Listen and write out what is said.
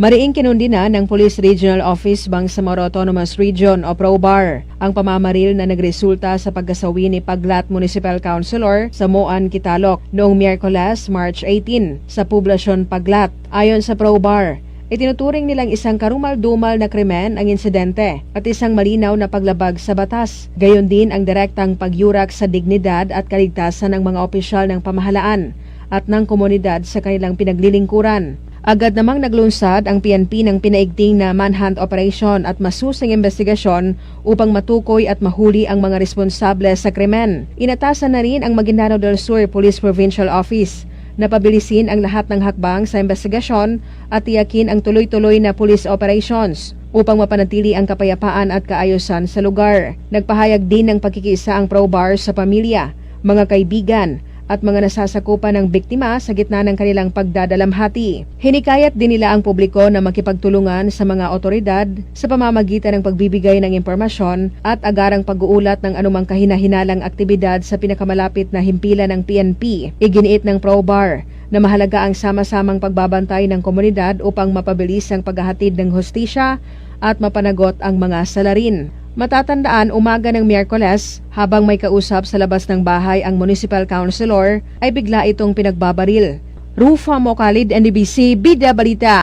Mariing kinundina ng Police Regional Office Bangsamoro Autonomous Region o PROBAR ang pamamaril na nagresulta sa pagkasawi ni Paglat Municipal Councilor sa Moan, Kitalok noong Miyerkules, March 18 sa poblasyon Paglat. Ayon sa PROBAR, itinuturing nilang isang karumal-dumal na krimen ang insidente at isang malinaw na paglabag sa batas. Gayon din ang direktang pagyurak sa dignidad at kaligtasan ng mga opisyal ng pamahalaan at ng komunidad sa kanilang pinaglilingkuran. Agad namang naglunsad ang PNP ng pinaigting na manhunt operation at masusing investigasyon upang matukoy at mahuli ang mga responsable sa krimen. Inatasan na rin ang Maguindanao del Sur Police Provincial Office na pabilisin ang lahat ng hakbang sa investigasyon at tiyakin ang tuloy-tuloy na police operations upang mapanatili ang kapayapaan at kaayusan sa lugar. Nagpahayag din ng pagkikiisa ang PROBAR sa pamilya, mga kaibigan, at mga nasasakupan ng biktima sa gitna ng kanilang pagdadalamhati. Hinikayat din nila ang publiko na makipagtulungan sa mga otoridad sa pamamagitan ng pagbibigay ng impormasyon at agarang pag-uulat ng anumang kahinahinalang aktibidad sa pinakamalapit na himpilan ng PNP. Iginiit ng PROBAR na mahalaga ang sama-samang pagbabantay ng komunidad upang mapabilis ang paghahatid ng hustisya at mapanagot ang mga salarin. Matatandaan, umaga ng Miyerkules, habang may kausap sa labas ng bahay ang municipal councilor, ay bigla itong pinagbabaril. Rufa Mocalid, NDBC, Bida Balita.